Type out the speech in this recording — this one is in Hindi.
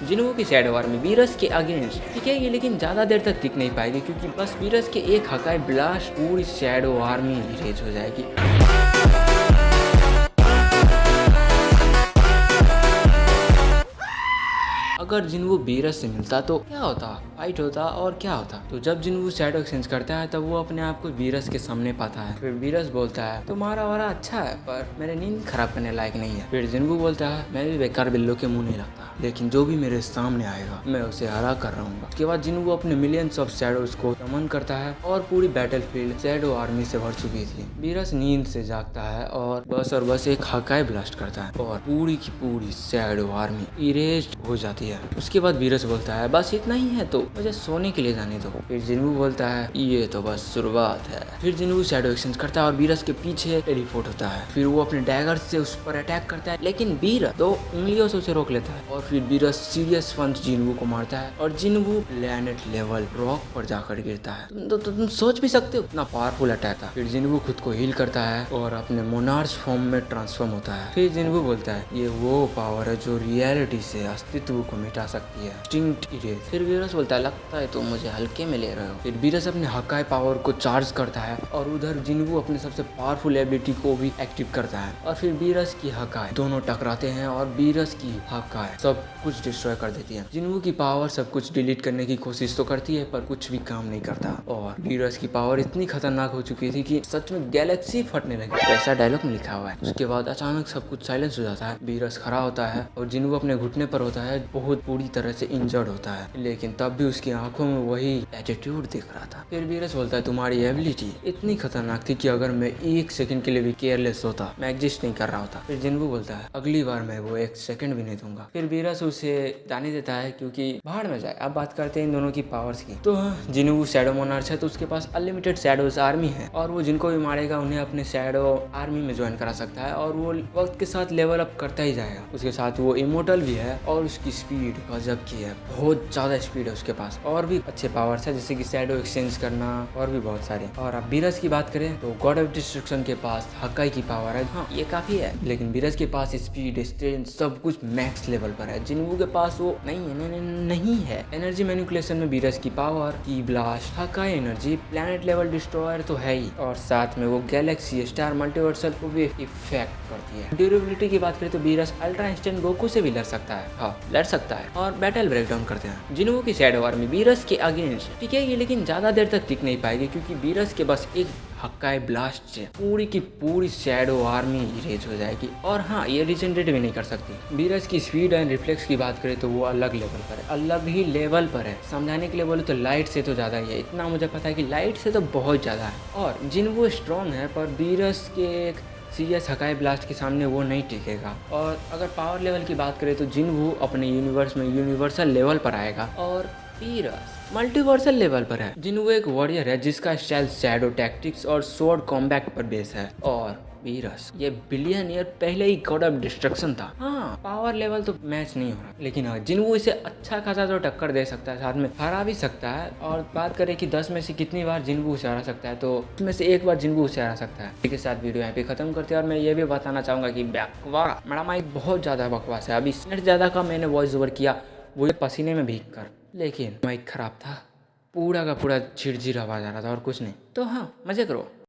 जिन्हों की शैडो आर्मी वीरस के अगेंस्ट टिकेगी, लेकिन ज्यादा देर तक टिक नहीं पाएगी क्योंकि बस वीरस के एक हकाई ब्लास्ट पूरी शैडो आर्मी इरेज हो जाएगी। अगर जिन्वो वीरस से मिलता तो क्या होता, फाइट होता और क्या होता। तो जब जिन्वो शैडो एक्सचेंज करता है तब वो अपने आप को वीरस के सामने पाता है। फिर वीरस बोलता है तुम्हारा वारा अच्छा है पर मेरे नींद खराब करने लायक नहीं है। फिर जिन्वो बोलता है मैं भी बेकार बिल्लो के मुंह नहीं लगता, लेकिन जो भी मेरे सामने आएगा मैं उसे हरा कर रहूंगा। उसके बाद जिन्वो अपने मिलियंस ऑफ शैडोज को समन करता है और पूरी बैटलफील्ड शैडो आर्मी से भर चुकी थी। वीरस नींद से जागता है और बस एक हकाई ब्लास्ट करता है और पूरी की पूरी शैडो आर्मी इरेज हो जाती है। उसके बाद वीरस बोलता है बस इतना ही है तो मुझे सोने के लिए जाने दो। फिर जिन्वो बोलता है ये तो बस शुरुआत है। फिर जिन्वो शैडो एक्सचेंज करता है और वीरस के पीछे टेलीपोर्ट होता है। फिर वो अपने डैगर से उस पर अटैक करता है, लेकिन वीरस 2 उंगलियों से उसे रोक लेता है। और फिर वीरस सीरियस फंस जिन्वो को मारता है और जिन्वो प्लेनेट लेवल रॉक पर जाकर गिरता है। तुम सोच भी सकते हो इतना पावरफुल अटैक था। फिर जिन्वो खुद को हील करता है और अपने मोनार्च फॉर्म में ट्रांसफॉर्म होता है। फिर जिन्वो बोलता है ये वो पावर है जो रियलिटी से अस्तित्व को मिटा सकती है, इंस्टिंक्ट इरेज। फिर वीरस बोलता है लगता है तुम मुझे हल्के में ले रहे हो। फिर वीरस अपने हकाई पावर को चार्ज करता है और उधर जिन्वो अपने सबसे पावरफुल एबिलिटी को भी एक्टिव करता है और फिर वीरस की हकाई दोनों टकराते हैं और वीरस की हकाई सब कुछ डिस्ट्रॉय कर देती है। जिन्वो की पावर सब कुछ डिलीट करने की कोशिश तो करती है पर कुछ भी काम नहीं करता और वीरस की पावर इतनी खतरनाक हो चुकी थी कि सच में गैलेक्सी फटने लगी, ऐसा डायलॉग में लिखा हुआ है। उसके बाद अचानक सब कुछ साइलेंस हो जाता है। वीरस खड़ा होता है और जिन्वो अपने घुटने पर होता है, बहुत बुरी तरह से इंजर्ड होता है, लेकिन तब भी उसकी आंखों में वही एटीट्यूड दिख रहा था। फिर वीरस बोलता है तुम्हारी एबिलिटी इतनी खतरनाक थी कि अगर मैं 1 सेकंड के लिए भी केयरलेस होता मैं एग्जिस्ट नहीं कर रहा होता। फिर जिन्वो बोलता है अगली बार मैं वो 1 सेकंड भी नहीं दूंगा। फिर वीरस उसे जाने देता है क्योंकि बाहर में जाए। अब बात करते हैं इन दोनों की पावर्स की। तो जिन्वो शैडो मोनार्च है तो उसके पास अनलिमिटेड शैडोज आर्मी है और वो जिनको भी मारेगा उन्हें अपने शैडो आर्मी में ज्वाइन करा सकता है और वो वक्त के साथ लेवल अप करता ही जाएगा। उसके साथ वो इमोर्टल भी है और उसकी स्पीड गजब की है, बहुत ज्यादा स्पीड है उसके पास। और भी अच्छे पावर्स है जैसे कि शैडो एक्सचेंज करना और भी बहुत सारे। और अब वीरस की बात करें तो गॉड ऑफ डिस्ट्रक्शन के पास हकाई की पावर है, हाँ ये काफी है, लेकिन वीरस के पास स्पीड स्ट्रेंथ सब कुछ मैक्स लेवल पर है। जिन्वो के पास वो नहीं है। एनर्जी मैनिपुलेशन में वीरस की पावर, की ब्लास्ट, हकाई एनर्जी, प्लैनेट लेवल डिस्ट्रॉयर तो है ही और साथ में वो गैलेक्सी स्टार मल्टीवर्सल को भी इफेक्ट करती है। ड्यूरेबिलिटी की बात करें तो वीरस अल्ट्रा इंस्टेंट गोकू से भी लड़ सकता है, हाँ लड़ सकता है। और बैटल ब्रेकडाउन करते हैं। जिन्वो की शैडो आर्मी वीरस के अगेंस्ट टिकेगी, लेकिन ज्यादा देर तक टिक नहीं पाएगी क्योंकि वीरस के बस एक हक्काई ब्लास्ट से पूरी की पूरी शैडो आर्मी इरेज हो जाएगी। और हाँ ये रिजेनरेट भी नहीं कर सकती। वीरस की स्पीड एंड रिफ्लेक्स की बात करें तो वो अलग लेवल पर है, अलग ही लेवल पर है। समझाने के लिए बोले तो लाइट से तो ज़्यादा ही है, इतना मुझे पता है कि लाइट से तो बहुत ज़्यादा है। और जिन्वो स्ट्रॉन्ग है पर वीरस के एक सीरियस हकाई ब्लास्ट के सामने वो नहीं टिकेगा। और अगर पावर लेवल की बात करें तो जिन्वो अपने यूनिवर्स में यूनिवर्सल लेवल पर आएगा और वीरस मल्टीवर्सल लेवल पर है। जिन्वो एक वॉरियर है जिसका स्टाइल शैडो टैक्टिक्स और स्वॉर्ड कॉम्बैट पर बेस है और वीरस ये बिलियन ईयर पहले ही गॉड ऑफ डिस्ट्रक्शन था। हाँ पावर लेवल तो मैच नहीं हो रहा, लेकिन हाँ जिन्वो इसे अच्छा खासा तो टक्कर दे सकता है, साथ में हरा भी सकता है। और बात करें कि 10 में से कितनी बार जिन्वो उसे हरा सकता है तो उसमें से 1 बार जिन्वो उसे हरा सकता है। इसके साथ वीडियो यहाँ पे खत्म करते हैं और मैं ये भी बताना चाहूंगा कि बकवास मेरा माइक बहुत ज्यादा बकवास है। अभी मिनट ज्यादा का मैंने वॉइस ओवर किया वो पसीने में भीग कर, लेकिन माइक खराब था, पूरा का पूरा झिरझिर आवाज आ रहा था और कुछ नहीं। तो हाँ मजे करो।